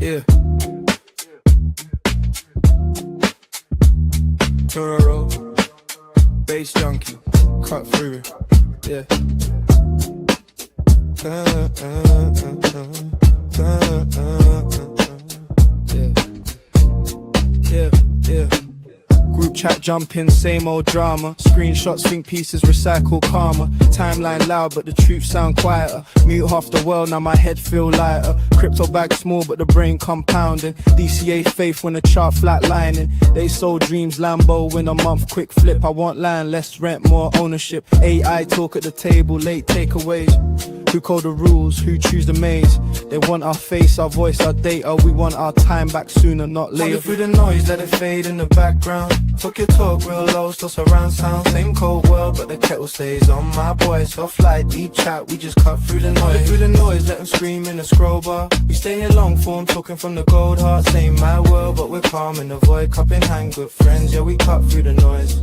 Yeah. Toro, bass junkie, cut through it. Yeah. Yeah. Yeah. Group chat jumping, same old drama. Screenshots, think pieces, recycle karma. Timeline loud, but the truth sound quieter. Mute half the world, now my head feel lighter. Crypto bag small, but the brain compounding. DCA faith when the chart flatlining. They sold dreams, Lambo win a month, quick flip. I want land, less rent, more ownership. AI talk at the table, late takeaways. Who code the rules, who choose the maze? They want our face, our voice, our data. We want our time back sooner, not later. Through the noise, let it fade in the background. Talk your talk real low, still surround sound. Same cold world, but the kettle stays on. My boy, soft light, deep chat, we just cut through the noise. Through the noise, let them scream in the scroll bar. We stay here long form, talking from the gold heart. Same my world, but we're calm in the void. Cup in hand, good friends, yeah, we cut through the noise.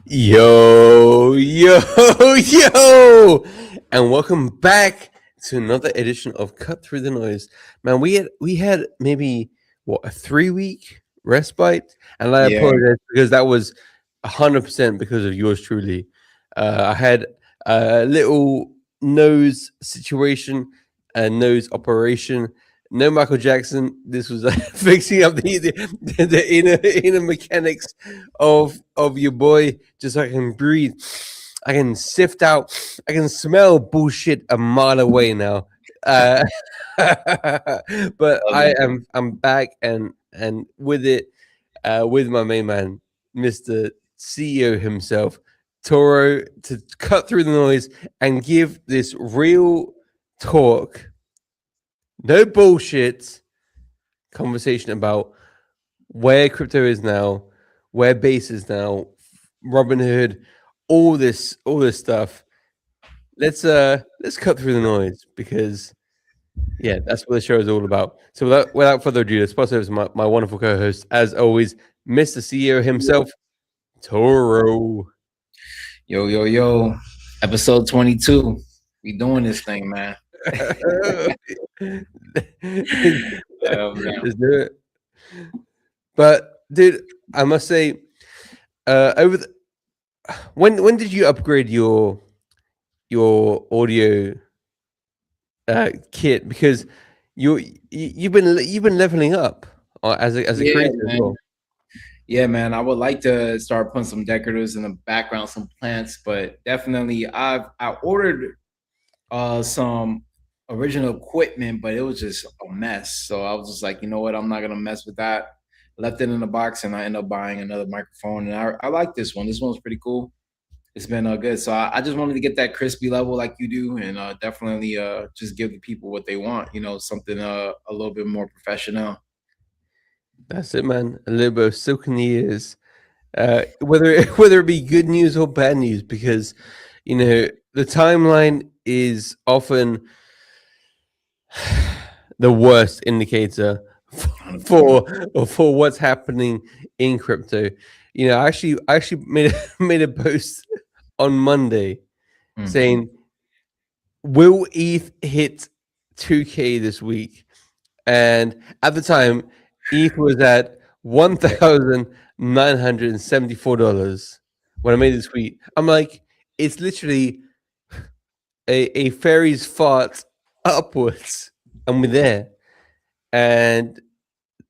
Yo, and welcome back to another edition of Cut Through the Noise. Man, we had maybe a 3-week respite, and I apologize because that was 100% because of yours truly. I had a little nose situation, a nose operation. No Michael Jackson. This was fixing up the inner mechanics of your boy, just so I can breathe. I can sift out. I can smell bullshit a mile away now. But I'm back and with it, with my main man, Mr. CEO himself, Toro, to cut through the noise and give this real talk. No bullshit conversation about where crypto is now, where Base is now, Robinhood, all this stuff. Let's cut through the noise because that's what the show is all about. So without further ado, let's pass over to my wonderful co-host, as always, Mr. CEO himself, Toro. Yo. Episode 22. We doing this thing, man. Let's do it. But dude, I must say, when did you upgrade your audio kit? Because you've been leveling up as a creator as well. Yeah, man. I would like to start putting some decoratives in the background, some plants, but definitely I ordered some original equipment, but it was just a mess. So I was just like, you know what? I'm not gonna mess with that. Left it in the box, and I ended up buying another microphone. And I like this one. This one's pretty cool. It's been good. So I just wanted to get that crispy level like you do, and definitely just give the people what they want. You know, something a little bit more professional. That's it, man. A little bit of silk in the ears. Whether it be good news or bad news, because you know the timeline is often the worst indicator for what's happening in crypto. You know, I actually made a post on Monday saying, "Will ETH hit 2K this week?" And at the time, ETH was at $1,974 when I made this tweet. I'm like, it's literally a fairy's fart upwards, and we're there. And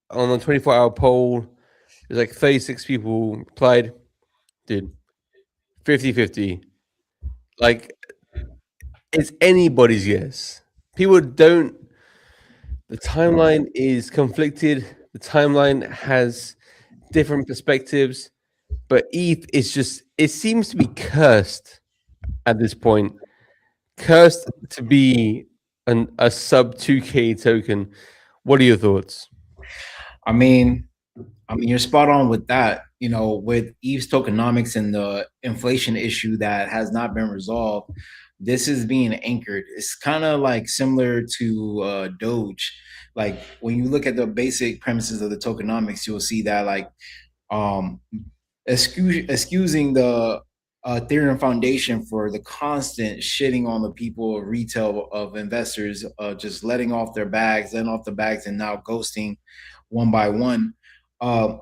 on a 24-hour poll, there's like 36 people replied, dude, 50-50. Like, it's anybody's guess. People don't. The timeline is conflicted. The timeline has different perspectives, but ETH is just, it seems to be cursed at this point. Cursed to be a sub 2K token. What are your thoughts? I mean, you're spot on with that. You know, with ETH's tokenomics and the inflation issue that has not been resolved, this is being anchored. It's kind of like similar to Doge. Like when you look at the basic premises of the tokenomics, you'll see that like um excusing the Ethereum Foundation for the constant shitting on the people of retail of investors, just letting off their bags, letting off the bags, and now ghosting one by one. Uh,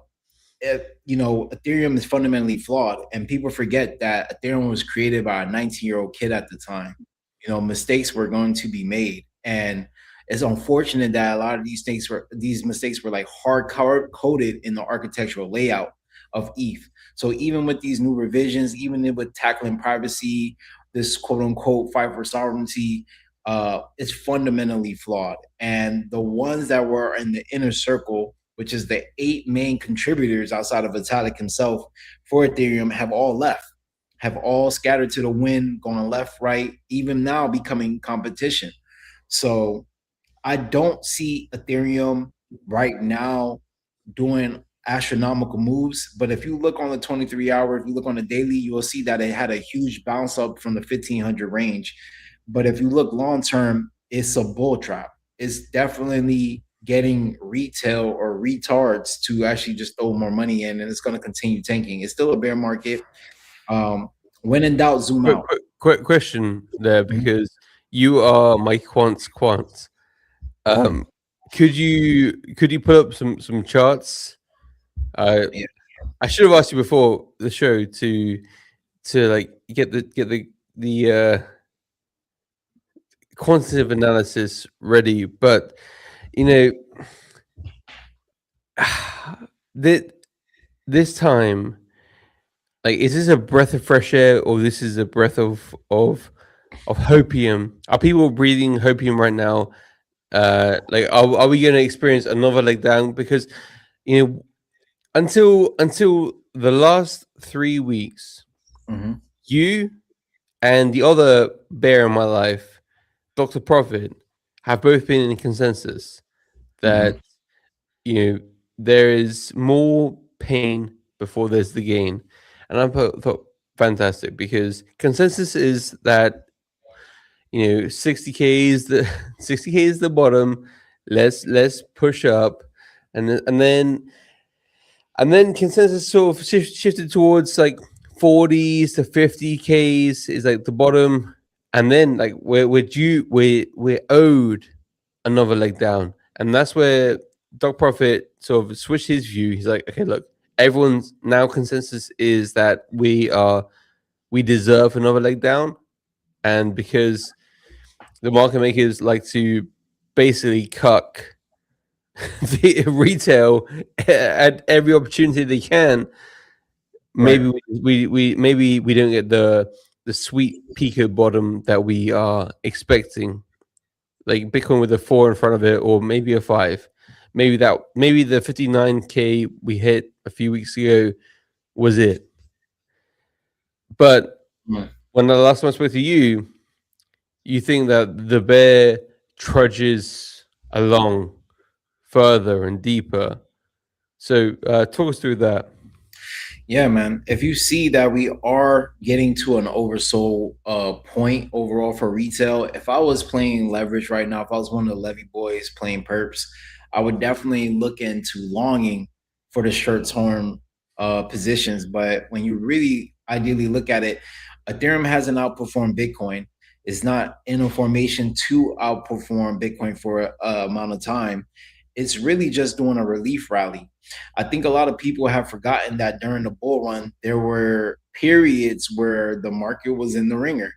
Ethereum is fundamentally flawed, and people forget that Ethereum was created by a 19-year-old kid at the time. Mistakes were going to be made, and it's unfortunate that a lot of these mistakes were like hard coded in the architectural layout of ETH. So even with these new revisions, even with tackling privacy, this quote unquote fight for sovereignty, it's fundamentally flawed. And the ones that were in the inner circle, which is the 8 main contributors outside of Vitalik himself for Ethereum, have all left, have all scattered to the wind, going left, right, even now becoming competition. So I don't see Ethereum right now doing astronomical moves. But if you look on the 23-hour, if you look on the daily, you will see that it had a huge bounce up from the 1500 range. But if you look long term, it's a bull trap. It's definitely getting retail or retards to actually just throw more money in, and it's going to continue tanking. It's still a bear market. When in doubt, zoom out. Quick question there, because you are my quant. Could you put up some charts? Yeah. I should have asked you before the show to like get the quantitative analysis ready, but this time, like, is this a breath of fresh air, or this is a breath of hopium? Are people breathing hopium right now? Like, are we going to experience another leg down? Because until the last 3 weeks, you and the other bear in my life, Dr. Profit, have both been in consensus that there is more pain before there's the gain. And I thought fantastic, because consensus is that 60K is the bottom. Let's push up, and then consensus sort of shifted towards like 40s to 50Ks is like the bottom, and then like we're owed another leg down, and that's where Doc Profit sort of switched his view. He's like, okay, look, everyone's now consensus is that we deserve another leg down, and because the market makers like to basically cuck the retail at every opportunity they can, maybe we don't get the sweet Pico bottom that we are expecting, like Bitcoin with a 4 in front of it, or maybe a 5. Maybe the 59K we hit a few weeks ago was it. But when the last time I spoke to you, you think that the bear trudges along further and deeper. So talk us through that. Yeah, man. If you see that we are getting to an oversold point overall for retail, if I was playing leverage right now, if I was one of the Levy boys playing perps, I would definitely look into longing for the short-term positions. But when you really ideally look at it, Ethereum hasn't outperformed Bitcoin. It's not in a formation to outperform Bitcoin for an amount of time. It's really just doing a relief rally. I think a lot of people have forgotten that during the bull run, there were periods where the market was in the ringer,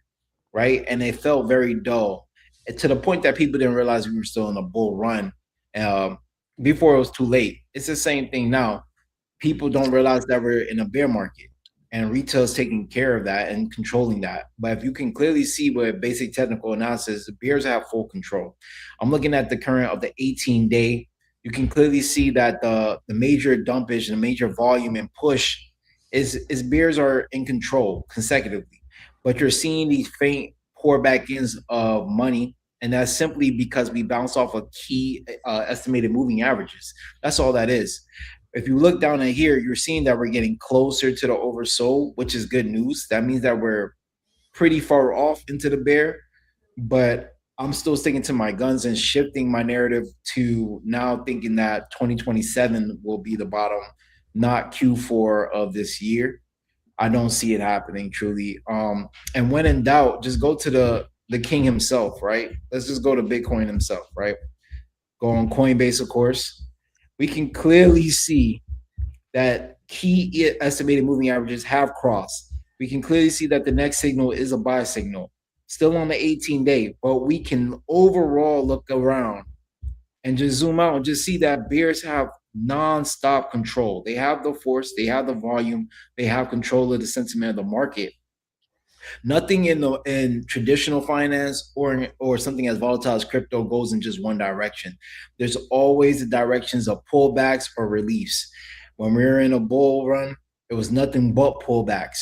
right? And it felt very dull, to the point that people didn't realize we were still in a bull run before it was too late. It's the same thing now. People don't realize that we're in a bear market, and retail is taking care of that and controlling that. But if you can clearly see with basic technical analysis, the bears have full control. I'm looking at the current of the 18-day. You can clearly see that the major dumpage and the major volume and push is bears are in control consecutively. But you're seeing these faint pour back ins of money, and that's simply because we bounce off of key estimated moving averages. That's all that is. If you look down at here, you're seeing that we're getting closer to the oversold, which is good news. That means that we're pretty far off into the bear, but I'm still sticking to my guns and shifting my narrative to now thinking that 2027 will be the bottom, not Q4 of this year. I don't see it happening truly. And when in doubt, just go to the king himself, right? Let's just go to Bitcoin himself, right? Go on Coinbase, of course. We can clearly see that key estimated moving averages have crossed. We can clearly see that the next signal is a buy signal, still on the 18-day, but we can overall look around and just zoom out and just see that bears have non-stop control. They have the force, they have the volume, they have control of the sentiment of the market. Nothing in traditional finance or something as volatile as crypto goes in just one direction. There's always the directions of pullbacks or reliefs. When we were in a bull run, it was nothing but pullbacks.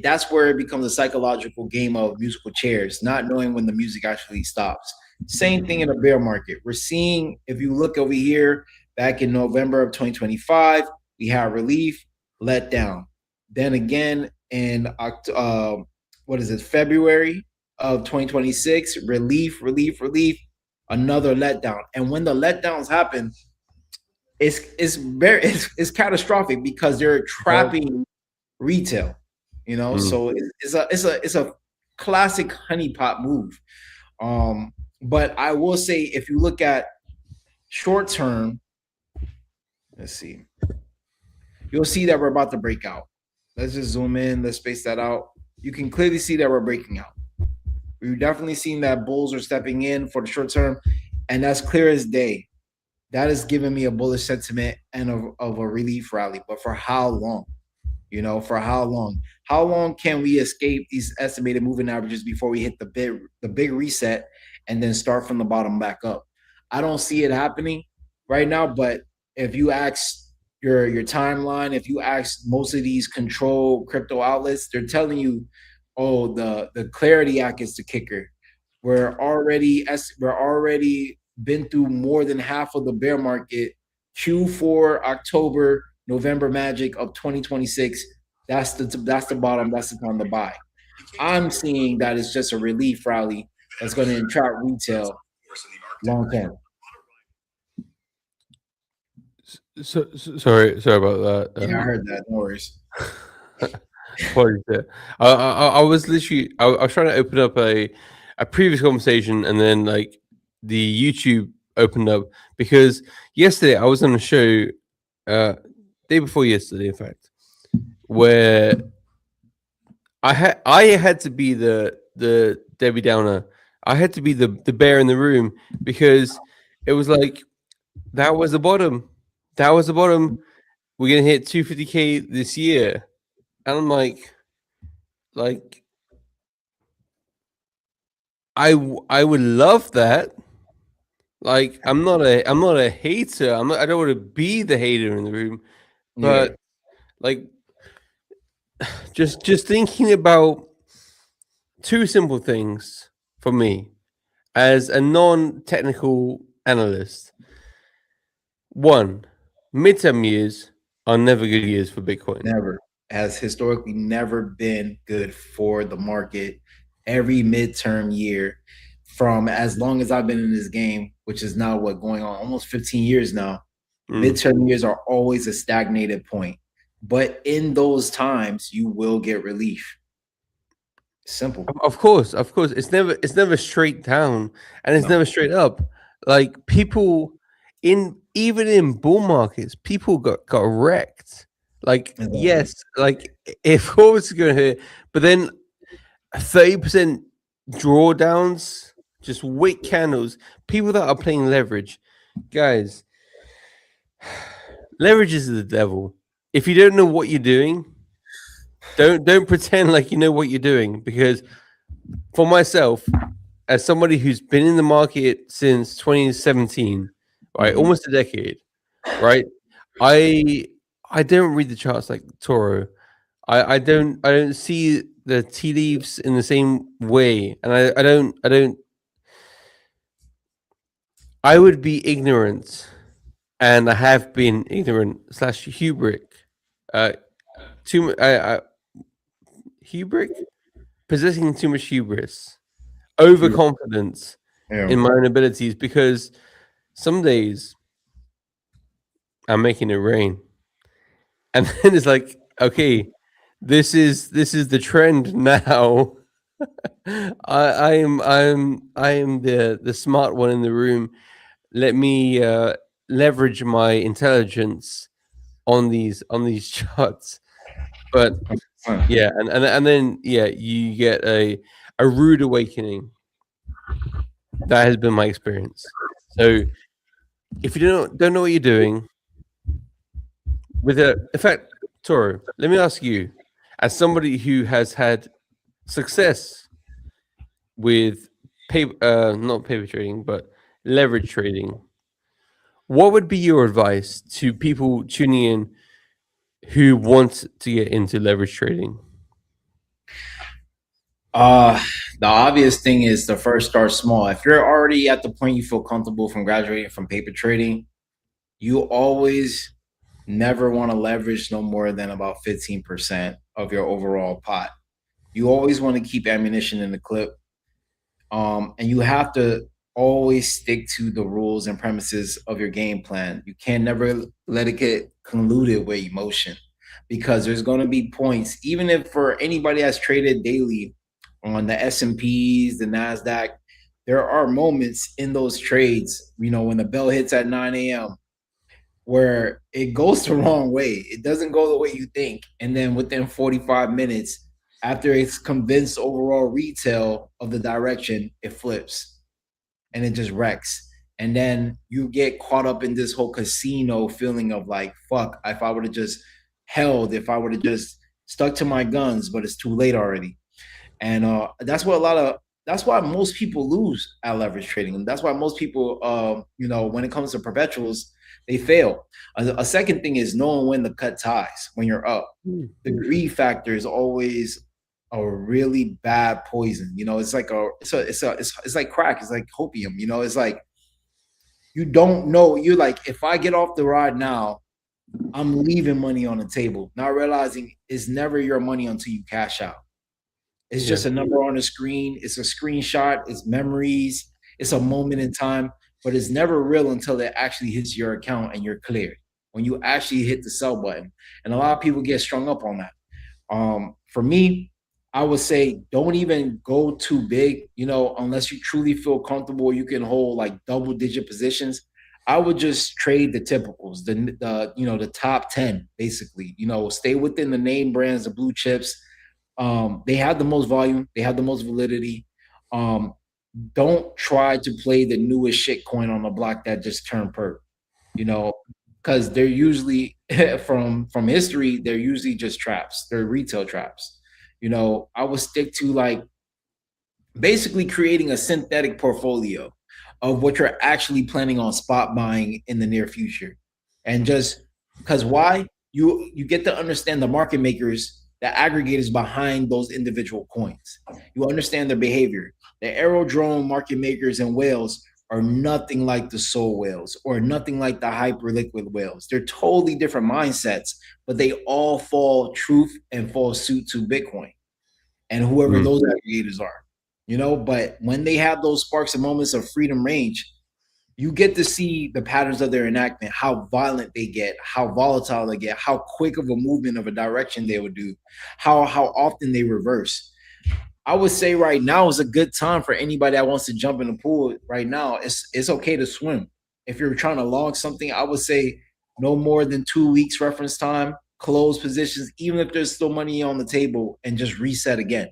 That's where it becomes a psychological game of musical chairs, not knowing when the music actually stops. Same thing in a bear market. We're seeing, if you look over here, back in November of 2025, we had relief, let down. Then again in February of 2026, relief, another letdown. And when the letdowns happen, it's catastrophic because they're trapping retail, So it's a classic honeypot move. But I will say, if you look at short term, let's see, you'll see that we're about to break out. Let's just zoom in. Let's space that out. You can clearly see that we're breaking out. We've definitely seen that bulls are stepping in for the short term, and that's clear as day. That is giving me a bullish sentiment and of a relief rally. But for how long? For how long? How long can we escape these estimated moving averages before we hit the big reset and then start from the bottom back up? I don't see it happening right now, but if you ask your timeline, if you ask most of these control crypto outlets, they're telling you, oh, the Clarity Act is the kicker. We're already been through more than half of the bear market. Q4, October, November magic of 2026. That's the bottom. That's the time to buy. I'm seeing that it's just a relief rally that's going to entrap retail long term. Sorry about that. Yeah, I heard that. No worries. I was literally I was trying to open up a previous conversation, and then like the YouTube opened up because yesterday I was on a show, day before yesterday, in fact, where I had to be the Debbie Downer. I had to be the bear in the room because it was like that was the bottom. That was the bottom. We're gonna hit 250K this year, and I'm like I would love that. Like I'm not a hater. I don't want to be the hater in the room, but like just thinking about two simple things for me as a non-technical analyst. One, midterm years are never good years for Bitcoin. Never. Has historically never been good for the market. Every midterm year, from as long as I've been in this game, which is now going on almost 15 years now, midterm years are always a stagnated point. But in those times, you will get relief. Simple. Of course. It's never straight down, and it's never straight up. Like people even in bull markets, people got wrecked. Like yes, like if course going to hit, but then 30% drawdowns, just wick candles. People that are playing leverage, guys. Leverage is the devil. If you don't know what you're doing, don't pretend like you know what you're doing. Because for myself, as somebody who's been in the market since 2017, right, almost a decade, right, I don't read the charts like Toro. I don't see the tea leaves in the same way, and I don't. I would be ignorant, and I have been ignorant / hubris. Hubris. possessing too much hubris, overconfidence in my own abilities, because some days I'm making it rain. And then it's like, okay, this is the trend now. I am the smart one in the room. Let me leverage my intelligence on these charts. But yeah, and then yeah, you get a rude awakening. That has been my experience. So if you don't know what you're doing, in fact, Toro, let me ask you, as somebody who has had success with not paper trading, but leverage trading, what would be your advice to people tuning in who want to get into leverage trading? The obvious thing is to first start small. If you're already at the point you feel comfortable from graduating from paper trading, you always never want to leverage no more than about 15% of your overall pot. You always want to keep ammunition in the clip. And you have to always stick to the rules and premises of your game plan. You can never let it get colluded with emotion, because there's going to be points, even if for anybody that's traded daily on the S&Ps, the NASDAQ, there are moments in those trades, when the bell hits at 9 a.m., where it goes the wrong way. It doesn't go the way you think. And then within 45 minutes, after it's convinced overall retail of the direction, it flips and it just wrecks. And then you get caught up in this whole casino feeling of like, fuck, if I would have just held, if I would have just stuck to my guns, but it's too late already. And that's why most people lose at leverage trading. And that's why most people, when it comes to perpetuals, they fail. A second thing is knowing when to cut ties when you're up. The greed factor is always a really bad poison. It's like it's like crack. It's like opium. It's like you don't know. You're like, if I get off the ride now, I'm leaving money on the table, not realizing it's never your money until you cash out. It's just a number on the screen. It's a screenshot. It's memories. It's a moment in time. But it's never real until it actually hits your account and you're cleared. When you actually hit the sell button. And a lot of people get strung up on that. For me, I would say don't even go too big, unless you truly feel comfortable. You can hold like double-digit positions. I would just trade the typicals, the top 10, basically. Stay within the name brands, the blue chips. They have the most volume. They have the most validity. Don't try to play the newest shit coin on the block that just turned perp, because they're usually from history, they're usually just traps. They're retail traps. I would stick to like basically creating a synthetic portfolio of what you're actually planning on spot buying in the near future. And just because why? You get to understand the market makers, the aggregators behind those individual coins. You understand their behavior. The aerodrome market makers and whales are nothing like the soul whales or nothing like the hyper liquid whales. They're totally different mindsets, but they all fall truth and fall suit to Bitcoin and whoever those aggregators are, but when they have those sparks and moments of freedom range, you get to see the patterns of their enactment, how violent they get, how volatile they get, how quick of a movement of a direction they would do, how often they reverse. I would say right now is a good time for anybody that wants to jump in the pool right now. It's okay to swim. If you're trying to long something, I would say no more than 2 weeks reference time, close positions, even if there's still money on the table, and just reset again,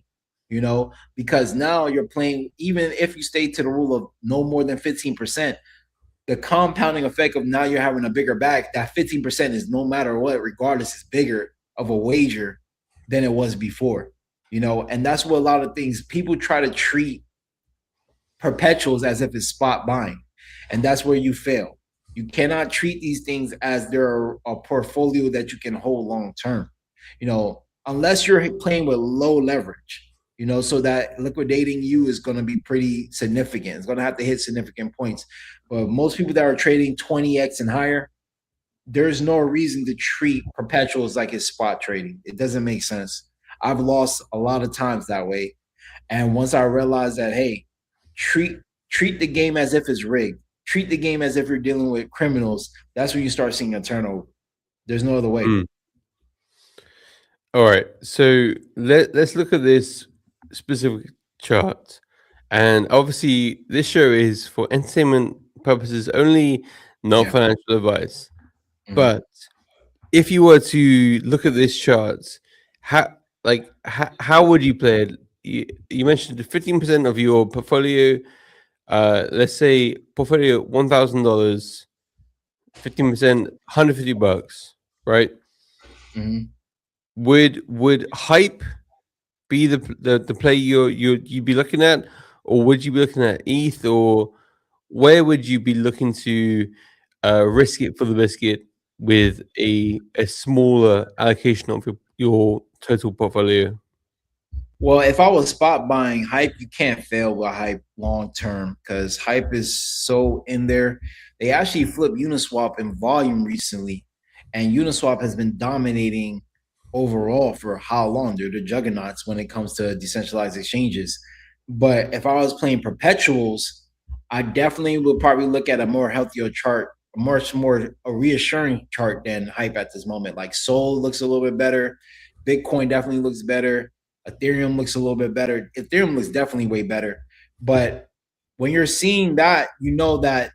because now you're playing, even if you stay to the rule of no more than 15%, the compounding effect of now you're having a bigger bag, that 15% is no matter what, regardless, is bigger of a wager than it was before, and that's what a lot of things, people try to treat perpetuals as if it's spot buying. And that's where you fail. You cannot treat these things as they're a portfolio that you can hold long-term, unless you're playing with low leverage, so that liquidating you is going to be pretty significant. It's going to have to hit significant points. But most people that are trading 20x and higher, there's no reason to treat perpetuals like it's spot trading. It doesn't make sense. I've lost a lot of times that way. And once I realized that, hey, treat the game as if it's rigged, treat the game as if you're dealing with criminals, that's when you start seeing a turnover. There's no other way. Mm. All right. So let's look at this specific chart. And obviously, this show is for entertainment purposes only, not Yeah. financial advice. Mhm. But if you were to look at this chart, how would you play it? You mentioned 15% of your portfolio. Let's say portfolio $1,000, 15%, $150, right? Mhm. Would hype be the play you'd be looking at, or would you be looking at ETH, or where would you be looking to risk it for the biscuit with a smaller allocation of your total portfolio? Well, if I was spot buying hype, you can't fail with hype long term because hype is so in there. They actually flipped Uniswap in volume recently, and Uniswap has been dominating overall for how long? They're the juggernauts when it comes to decentralized exchanges. But if I was playing perpetuals, I definitely would probably look at a more healthier chart, a much more a reassuring chart than hype at this moment. Like Sol looks a little bit better, Bitcoin definitely looks better. Ethereum looks a little bit better. Ethereum looks definitely way better. But when you're seeing that, you know that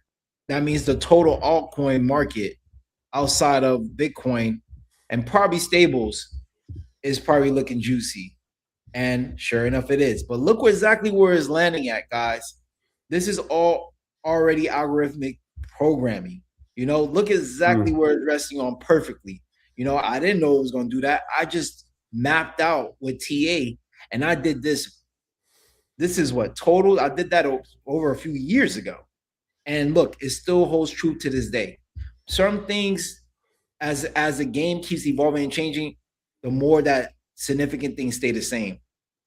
that means the total altcoin market outside of Bitcoin and probably stables is probably looking juicy. And sure enough, it is. But look exactly where it's landing at, guys. This is all already algorithmic programming. You know, look exactly where it's resting on perfectly. You know, I didn't know it was going to do that. I just mapped out with TA and I did this. This is what total. I did that over a few years ago. And look, it still holds true to this day. Certain things, as the game keeps evolving and changing, the more that significant things stay the same.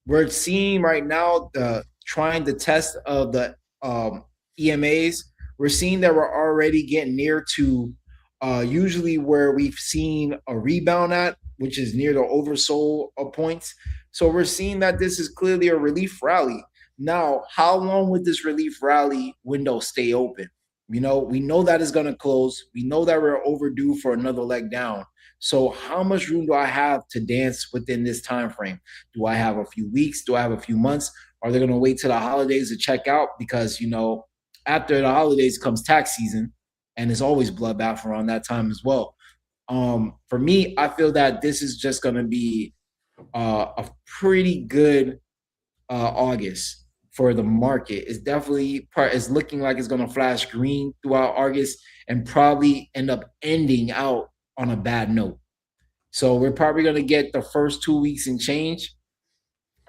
We're seeing right now the trying the test of the EMAs. We're seeing that we're already getting near to usually where we've seen a rebound at, which is near the oversold points. So we're seeing that this is clearly a relief rally. Now, how long would this relief rally window stay open? You know, we know that it's going to close. We know that we're overdue for another leg down. So how much room do I have to dance within this time frame? Do I have a few weeks? Do I have a few months? Are they going to wait till the holidays to check out? Because, you know, after the holidays comes tax season, and it's always bloodbath around that time as well. For me, I feel that this is just going to be a pretty good August for the market. It's definitely it's looking like it's going to flash green throughout August and probably end up ending out on a bad note. So we're probably going to get the first 2 weeks and change,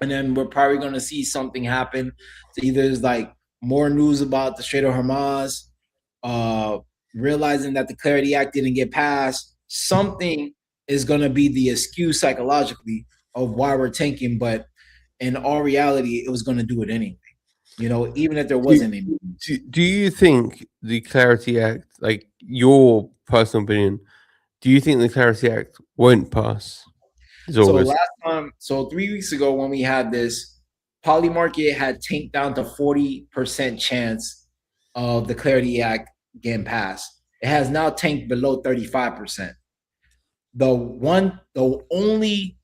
and then we're probably going to see something happen. So either it's like more news about the Strait of Hormuz, realizing that the Clarity Act didn't get passed. Something is going to be the excuse psychologically of why we're tanking, but in all reality, it was going to do it anyway. You know, even if there wasn't any. Do you think the Clarity Act, like your personal opinion, do you think the Clarity Act won't pass? So last time, so 3 weeks ago when we had this, Polymarket had tanked down to 40% chance of the Clarity Act getting passed. It has now tanked below 35%. The only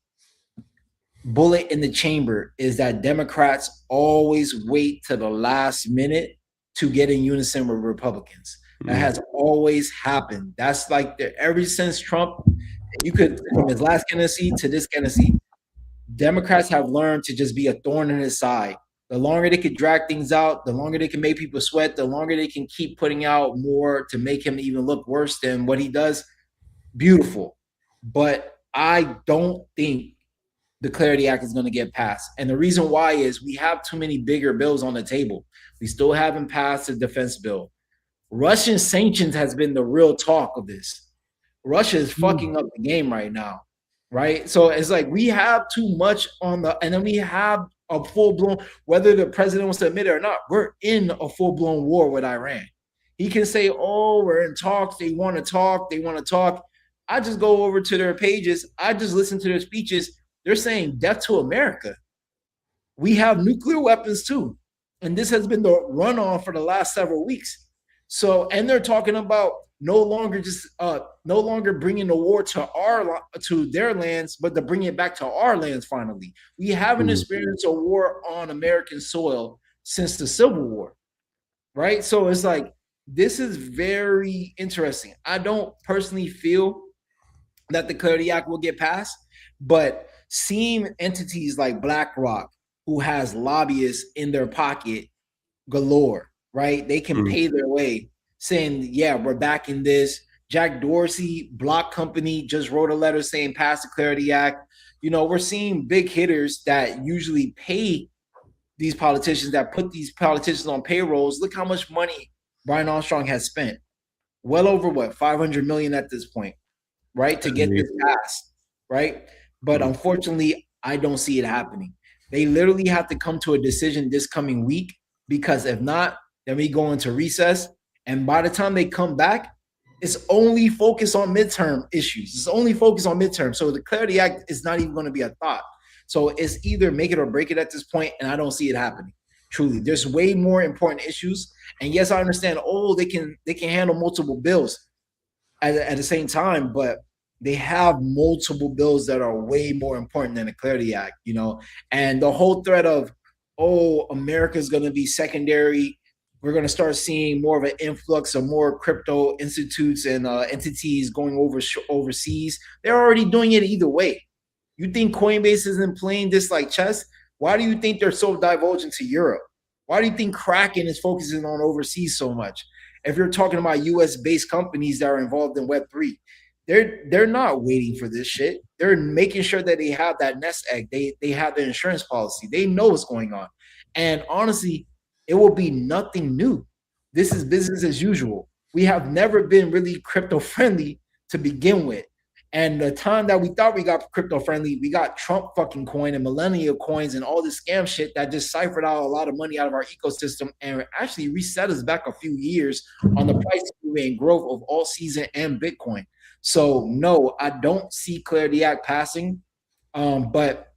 bullet in the chamber is that Democrats always wait to the last minute to get in unison with Republicans. That has always happened. That's like ever since Trump, you could from his last candidacy to this candidacy, Democrats have learned to just be a thorn in his side. The longer they could drag things out, the longer they can make people sweat, the longer they can keep putting out more to make him even look worse than what he does. Beautiful. But I don't think the Clarity Act is going to get passed. And the reason why is we have too many bigger bills on the table. We still haven't passed the defense bill. Russian sanctions has been the real talk of this. Russia is fucking up the game right now, right? So it's like we have too much on the, and then we have a full-blown, whether the president wants to admit it or not, we're in a full-blown war with Iran. He can say, oh, we're in talks. They want to talk. They want to talk. I just go over to their pages. I just listen to their speeches. They're saying death to America. we have nuclear weapons too. And this has been the run on for the last several weeks. So, and they're talking about no longer bringing the war to their lands, but to bring it back to our lands. Finally, we haven't experienced a war on American soil since the Civil War, right? So it's like, this is very interesting. I don't personally feel that the Clarity Act will get passed, but seeing entities like BlackRock, who has lobbyists in their pocket galore, right? They can pay their way, saying, yeah, we're backing this. Jack Dorsey, Block Company, just wrote a letter saying pass the Clarity Act. You know, we're seeing big hitters that usually pay these politicians, that put these politicians on payrolls. Look how much money Brian Armstrong has spent. Well over what, 500 million at this point, right? To get this passed, right? But unfortunately, I don't see it happening. They literally have to come to a decision this coming week, because if not, then we go into recess. And by the time they come back, it's only focused on midterm issues. It's only focused on midterm. So the Clarity Act is not even going to be a thought. So it's either make it or break it at this point, and I don't see it happening. Truly, there's way more important issues. And yes, I understand. Oh, they can handle multiple bills at the same time, but they have multiple bills that are way more important than the Clarity Act, you know. And the whole threat of, oh, America's going to be secondary. We're going to start seeing more of an influx of more crypto institutes and entities going overseas. They're already doing it either way. You think Coinbase isn't playing this like chess? Why do you think they're so divergent to Europe? Why do you think Kraken is focusing on overseas so much? If you're talking about US-based companies that are involved in Web3, they're not waiting for this shit. They're making sure that they have that nest egg. They have the insurance policy. They know what's going on. And honestly, it will be nothing new. This is business as usual. We have never been really crypto friendly to begin with. And the time that we thought we got crypto friendly, we got Trump fucking coin and millennial coins and all this scam shit that just ciphered out a lot of money out of our ecosystem and actually reset us back a few years on the price and growth of all season and Bitcoin. So no, I don't see Clarity Act passing. But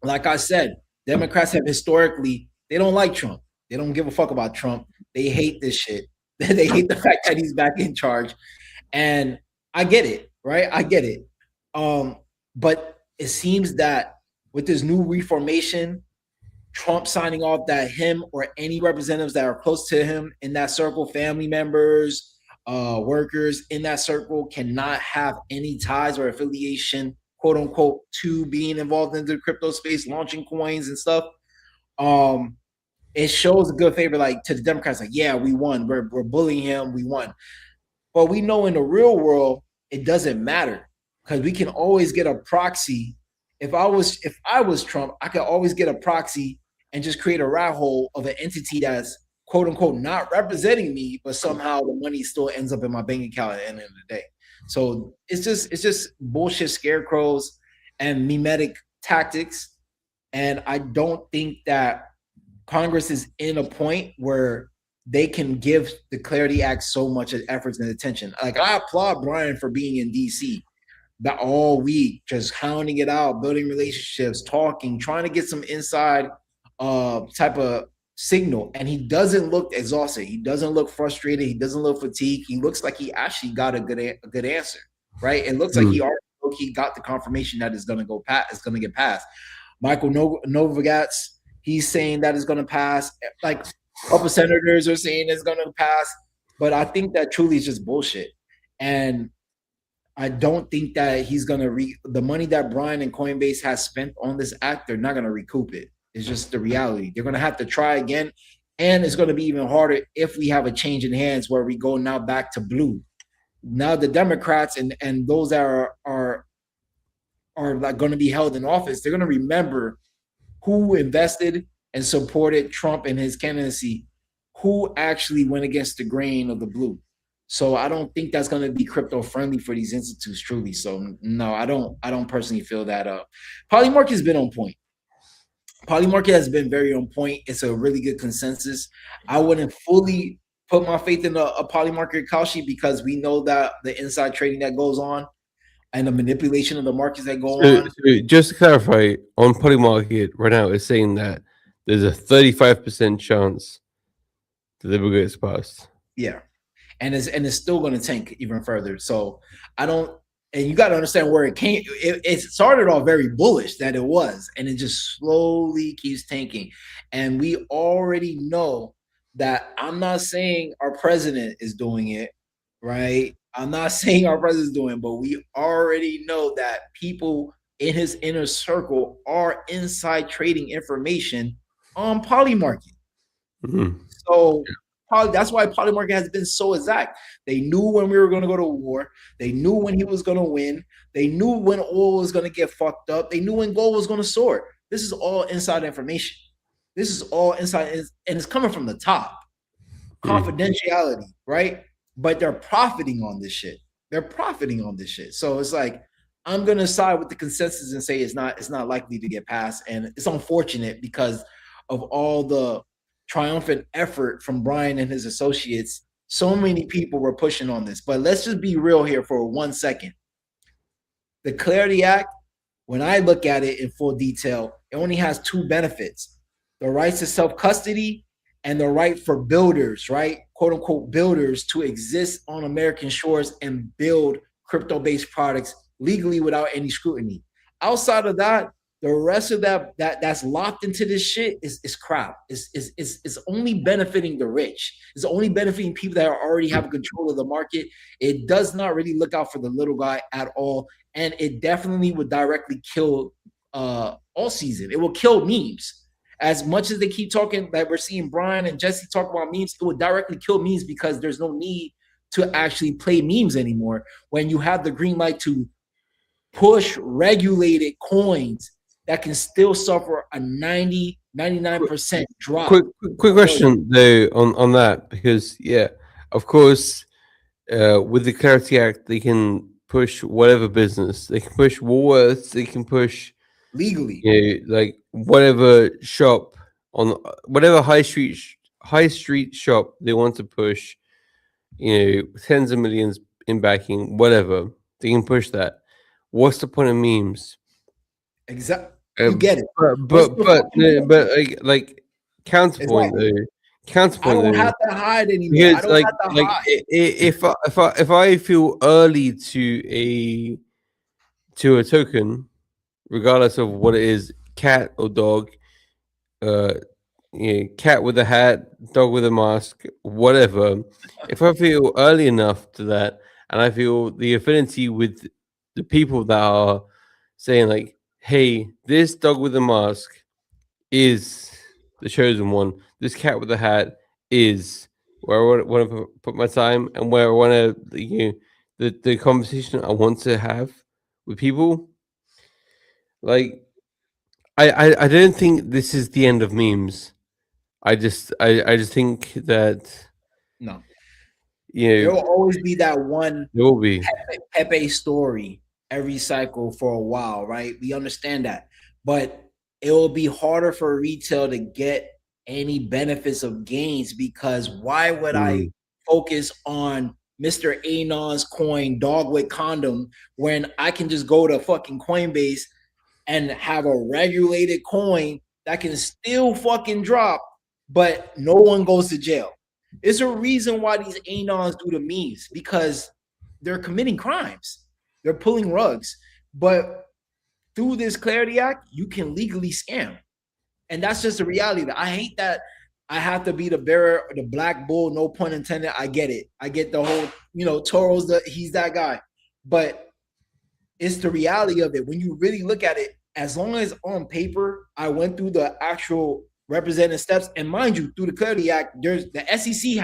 like I said, Democrats have historically, they don't like Trump. They don't give a fuck about Trump. They hate this shit. They hate the fact that he's back in charge. And I get it, right? I get it. But it seems that with this new reformation, Trump signing off that him or any representatives that are close to him in that circle, family members, workers in that circle, cannot have any ties or affiliation, quote unquote, to being involved in the crypto space, launching coins and stuff. It shows a good favor, like, to the Democrats, like, yeah, we won. We're bullying him. We won. But we know in the real world, it doesn't matter, because we can always get a proxy. If I was Trump, I could always get a proxy and just create a rat hole of an entity that's, quote unquote, not representing me, but somehow the money still ends up in my bank account at the end of the day. So it's just bullshit scarecrows and mimetic tactics. And I don't think that Congress is in a point where they can give the Clarity Act so much efforts and attention. Like, I applaud Brian for being in DC that all week, just hounding it out, building relationships, talking, trying to get some inside type of signal. And he doesn't look exhausted. He doesn't look frustrated. He doesn't look fatigued. He looks like he actually got a good answer, right? It looks like he already got the confirmation that it's going to get passed. Michael Novogratz, he's saying that it's going to pass. Like, a couple senators are saying it's going to pass. But I think that truly is just bullshit. And I don't think that he's going to the money that Brian and Coinbase has spent on this act, they're not going to recoup it. It's just the reality. They're going to have to try again. And it's going to be even harder if we have a change in hands where we go now back to blue. Now the Democrats and those that are like going to be held in office, they're going to remember who invested and supported Trump and his candidacy, who actually went against the grain of the blue. So I don't think that's going to be crypto friendly for these institutes, truly. So no, I don't personally feel that. Polymarket has been on point. Polymarket has been very on point. It's a really good consensus. I wouldn't fully put my faith in a Polymarket Kalshi, because we know that the inside trading that goes on and the manipulation of the markets that go on. Just to clarify, on Polymarket right now, it's saying that there's a 35% chance that the bill gets passed. Yeah, and it's still going to tank even further. So I don't, and you got to understand where it came. It started off very bullish that it was, and it just slowly keeps tanking. And we already know that I'm not saying our president is doing it, right? I'm not saying our president is doing it, but we already know that people in his inner circle are inside trading information on Polymarket. Mhm. So that's why Polymarket has been so exact. They knew when we were going to go to war. They knew when he was going to win. They knew when oil was going to get fucked up. They knew when gold was going to soar. This is all inside information. This is all inside, and it's coming from the top. Confidentiality, right? But they're profiting on this shit. They're profiting on this shit. So it's like, I'm gonna side with the consensus and say it's not likely to get passed. And it's unfortunate because of all the triumphant effort from Brian and his associates. So many people were pushing on this. But let's just be real here for 1 second. The Clarity Act, when I look at it in full detail, it only has two benefits: the rights to self-custody and the right for builders, right? Quote unquote builders, to exist on American shores and build crypto-based products legally without any scrutiny. Outside of that, the rest of that's locked into this shit is crap. It's only benefiting the rich. It's only benefiting people that already have control of the market. It does not really look out for the little guy at all. And it definitely would directly kill all season. It will kill memes. As much as they keep talking, that we're seeing Brian and Jesse talk about memes, it would directly kill memes because there's no need to actually play memes anymore when you have the green light to push regulated coins that can still suffer a 99% drop. Quick question though on that, because yeah, of course, with the Clarity Act, they can push whatever business. They can push Woolworths. They can push legally, like whatever shop on whatever high street shop they want to push. Tens of millions in backing, whatever they can push that. What's the point of memes? Exactly. You get it. But like counterpoint exactly. though. Counterpoint. I don't have to hide anymore. Because if I feel early to a token, regardless of what it is, cat or dog, cat with a hat, dog with a mask, whatever. If I feel early enough to that, and I feel the affinity with the people that are saying like, hey, this dog with a mask is the chosen one. This cat with a hat is where I want to put my time and where I want to, the conversation I want to have with people. Like, I don't think this is the end of memes. I just think that no, there will always be that one. There will be Pepe story every cycle for a while, right? We understand that, but it will be harder for retail to get any benefits of gains because why would I focus on Mr. Anon's coin dog with condom when I can just go to fucking Coinbase and have a regulated coin that can still fucking drop, but no one goes to jail? It's a reason why these Anons do the memes because they're committing crimes. They're pulling rugs. But through this Clarity Act, you can legally scam. And that's just the reality. I hate that I have to be the bearer of the black bull, no pun intended. I get it. I get the whole, Toro's he's that guy. But it's the reality of it. When you really look at it, as long as on paper, I went through the actual represented steps, and mind you, through the Clarity Act, the SEC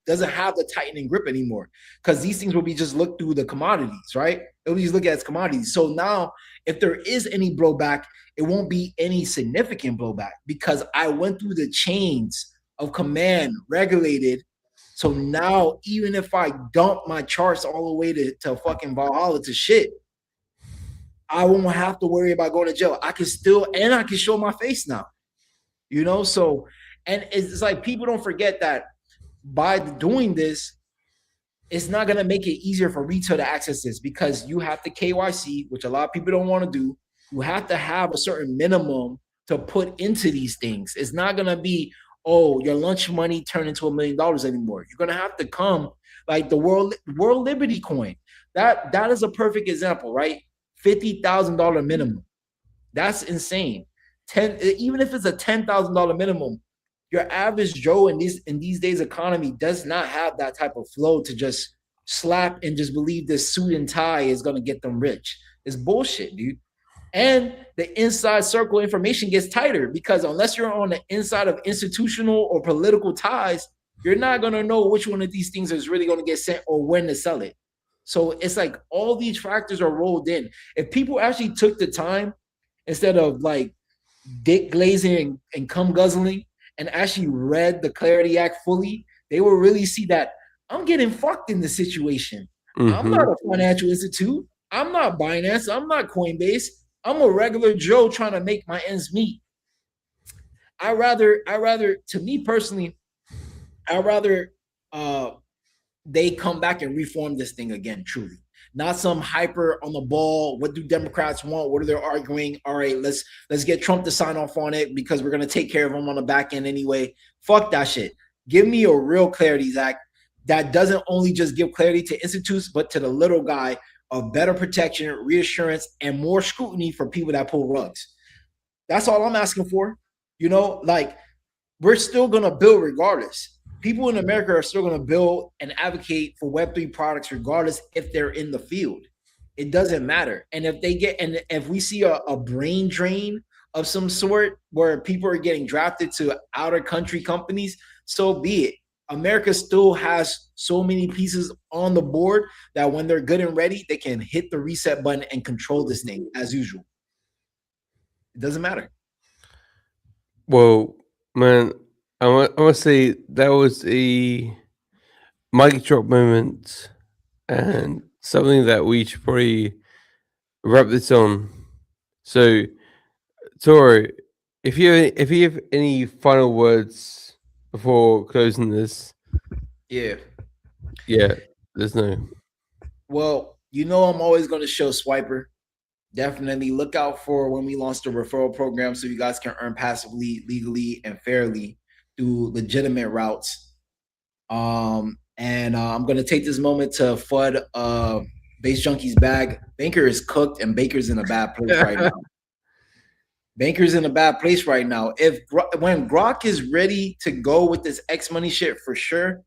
doesn't have the tightening grip anymore because these things will be just looked through the commodities, right? It'll be just looked at as commodities. So now, if there is any blowback, it won't be any significant blowback because I went through the chains of command regulated. So now, even if I dump my charts all the way to fucking Valhalla to shit, I won't have to worry about going to jail. I can show my face now. So, and it's like people don't forget that by doing this, it's not going to make it easier for retail to access this because you have to KYC, which a lot of people don't want to do. You have to have a certain minimum to put into these things. It's not gonna be, oh, your lunch money turned into $1 million anymore. You're gonna have to come like the World Liberty coin. That is a perfect example, right? $50,000 minimum. That's insane. Even if it's a $10,000 minimum, your average Joe in these days economy does not have that type of flow to just slap and just believe this suit and tie is gonna get them rich. It's bullshit, dude. And the inside circle information gets tighter because unless you're on the inside of institutional or political ties, you're not going to know which one of these things is really going to get sent or when to sell it. So it's like all these factors are rolled in. If people actually took the time instead of like dick glazing and cum guzzling and actually read the Clarity Act fully, they will really see that I'm getting fucked in this situation. I'm not a financial institute. I'm not Binance. I'm not Coinbase. I'm a regular Joe trying to make my ends meet. I rather, to me personally, I rather they come back and reform this thing again, truly. Not some hyper on the ball. What do Democrats want? What are they arguing? All right, let's get Trump to sign off on it because we're gonna take care of him on the back end anyway. Fuck that shit. Give me a real Clarities Act that doesn't only just give clarity to institutes, but to the little guy of better protection, reassurance, and more scrutiny for people that pull rugs. That's all I'm asking for. You know, like we're still gonna build regardless. People in America are still gonna build and advocate for Web3 products regardless if they're in the field. It doesn't matter. And if we see a brain drain of some sort where people are getting drafted to outer country companies, so be it. America still has so many pieces on the board that when they're good and ready, they can hit the reset button and control this thing as usual. It doesn't matter. Well, man, I want to say that was a mic drop moment and something that we should probably wrap this on. So, Toro, if you have any final words before closing this, Yeah. There's no. Well, you know I'm always going to show Swiper. Definitely look out for when we launch the referral program so you guys can earn passively, legally, and fairly through legitimate routes. I'm going to take this moment to FUD Base Junkie's bag. Banker is cooked and Baker's in a bad place right now. Banker's in a bad place right now. When Grok is ready to go with this X money shit for sure,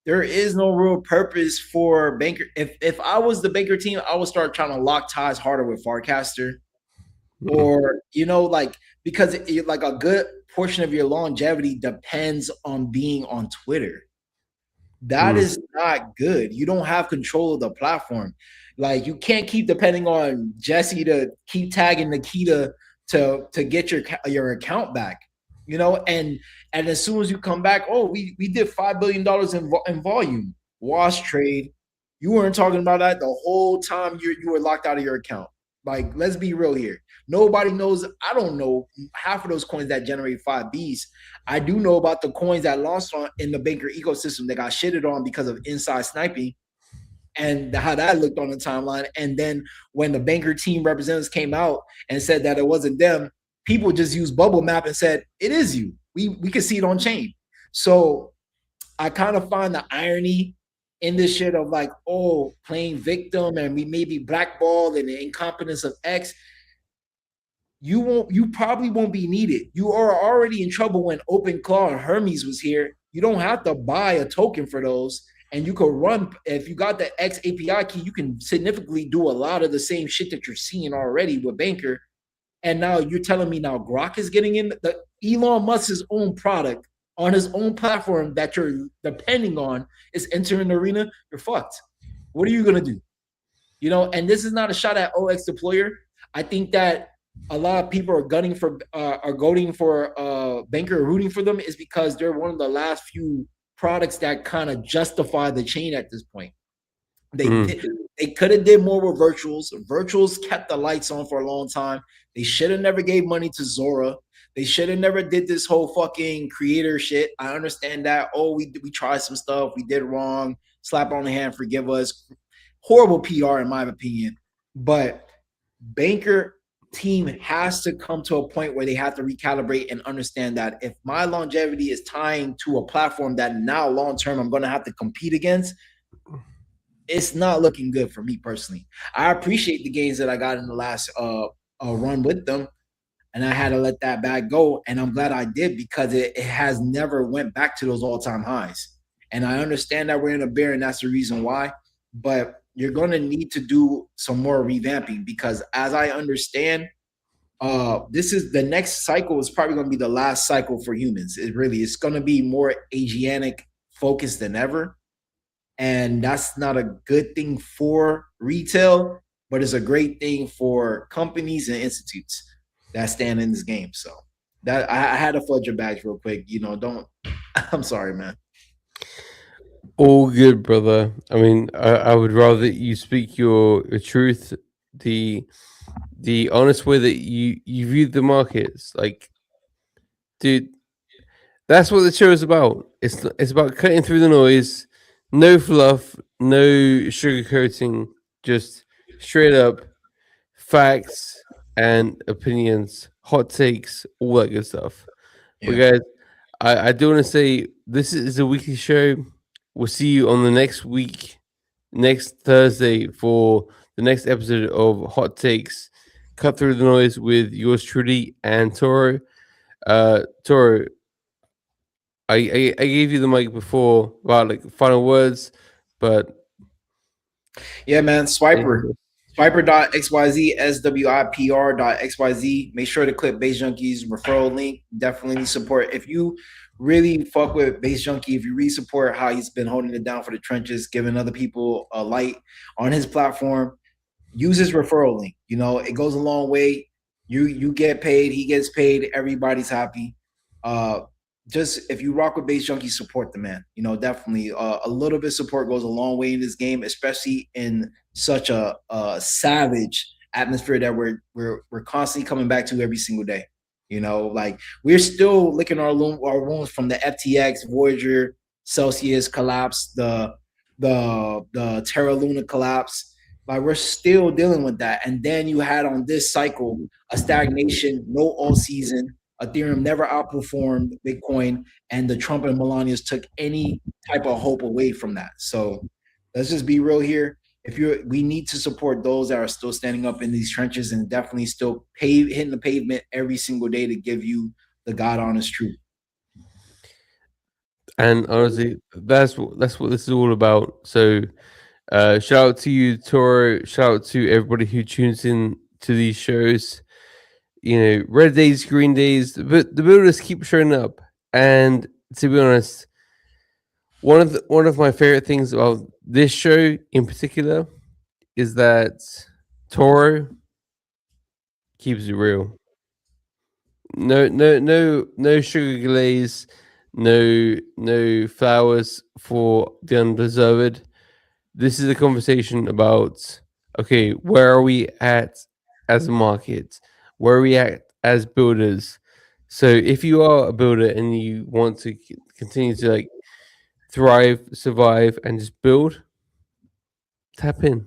there is no real purpose for Banker. If I was the Banker team, I would start trying to lock ties harder with Farcaster, or because like a good portion of your longevity depends on being on Twitter. That is not good. You don't have control of the platform. Like you can't keep depending on Jesse to keep tagging Nikita to get your account back, and as soon as you come back, we did $5 billion in volume. Wash trade. You weren't talking about that the whole time you were locked out of your account. Like, let's be real here. Nobody knows. I don't know half of those coins that generate 5Bs. I do know about the coins that launched in the Banker ecosystem that got shitted on because of inside sniping and how that looked on the timeline. And then when the Banker team representatives came out and said that it wasn't them, people just used Bubble Map and said, it is you. We can see it on chain. So I kind of find the irony in this shit of like, playing victim and we may be blackballed and the incompetence of X. You probably won't be needed. You are already in trouble when OpenClaw and Hermes was here. You don't have to buy a token for those. And you can run, if you got the X API key, you can significantly do a lot of the same shit that you're seeing already with Banker. And now you're telling me now Grok is getting in the Elon Musk's own product on his own platform that you're depending on is entering the arena. You're fucked. What are you going to do? And this is not a shot at OX Deployer. I think that a lot of people are voting for Banker, rooting for them is because they're one of the last few products that kind of justify the chain at this point. They could have did more with virtuals. Virtuals kept the lights on for a long time. They should have never gave money to Zora. They should have never did this whole fucking creator shit. I understand that. We tried some stuff. We did wrong. Slap on the hand, forgive us. Horrible PR in my opinion. But Banker team has to come to a point where they have to recalibrate and understand that if my longevity is tying to a platform that now long term I'm going to have to compete against, it's not looking good for me personally. I appreciate the gains that I got in the last run with them, and I had to let that bag go, and I'm glad I did because it has never went back to those all-time highs. And I understand that we're in a bear, and that's the reason why. But you're going to need to do some more revamping because, as I understand, this is the next cycle is probably going to be the last cycle for humans. It's going to be more Asiatic focused than ever. And that's not a good thing for retail, but it's a great thing for companies and institutes that stand in this game. So that I had to flood your bags real quick. I'm sorry, man. All good, brother. I mean, I would rather you speak your truth, the honest way that you view the markets. Like, dude, that's what the show is about. It's about cutting through the noise, no fluff, no sugarcoating, just straight up facts and opinions, hot takes, all that good stuff. But guys, I do want to say this is a weekly show. We'll see you on the next week, next Thursday for the next episode of Hot Takes. Cut through the noise with yours truly and Toro. Toro, I gave you the mic before about like final words, but yeah, man, Swiper. Swiper.xyz, SWIPR.xyz. Make sure to click Base Junkies referral link. Definitely support. If you really fuck with Base Junkie, if you really support how he's been holding it down for the trenches, giving other people a light on his platform, use his referral link. It goes a long way. You get paid, he gets paid, everybody's happy. Just if you rock with Base Junkie, support the man. Definitely a little bit of support goes a long way in this game, especially in such a savage atmosphere that we're constantly coming back to every single day. Like we're still licking our wounds from the FTX, Voyager, Celsius collapse, the Terra Luna collapse. Like we're still dealing with that. And then you had on this cycle a stagnation, no all season. Ethereum never outperformed Bitcoin, and the Trump and Melania's took any type of hope away from that. So let's just be real here. We need to support those that are still standing up in these trenches and definitely still hitting the pavement every single day to give you the God honest truth. And honestly, that's what this is all about. So shout out to you, Toro. Shout out to everybody who tunes in to these shows. Red days, green days, but the builders keep showing up. And to be honest, one of my favorite things about this show in particular is that Toro keeps it real. No sugar glaze, no flowers for the undeserved. This is a conversation about, okay, where are we at as a market? Where are we at as builders? So if you are a builder and you want to continue to thrive, survive, and just build, tap in.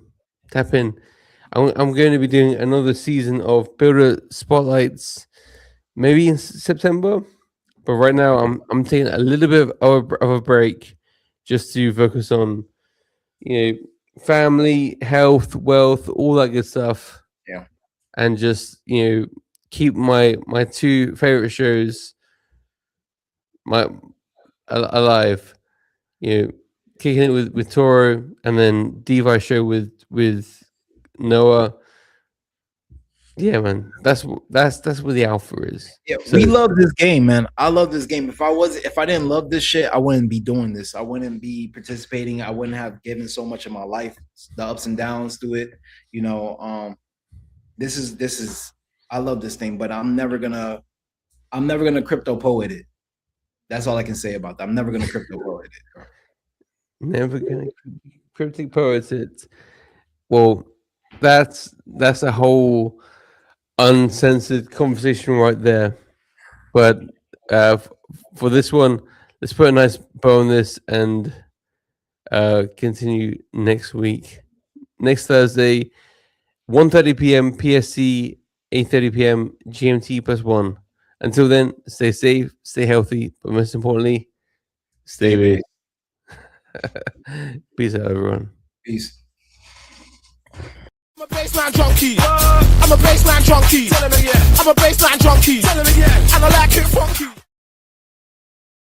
I'm going to be doing another season of builder spotlights, maybe in September. But right now, I'm taking a little bit of a break just to focus on, family, health, wealth, all that good stuff. Yeah, and just keep my two favorite shows alive. Kicking it with Toro, and then DeFi show with Noah. Yeah, man, that's where the alpha is. Yeah, so, we love this game, man. I love this game. If I didn't love this shit, I wouldn't be doing this. I wouldn't be participating. I wouldn't have given so much of my life, the ups and downs to it. This is I love this thing, but I'm never gonna crypto poet it. That's all I can say about that. I'm never gonna crypto poet it. Bro. Never gonna cryptic poet it. Well, that's a whole uncensored conversation right there. But for this one, let's put a nice bow on this and continue next week. Next Thursday, 1:30 p.m. PST 8:30 p.m. GMT +1. Until then, stay safe, stay healthy, but most importantly, stay big. Peace out, everyone. Peace. I'm a baseline junkie. I'm a baseline junkie. I'm a baseline junkie. And I like it funky.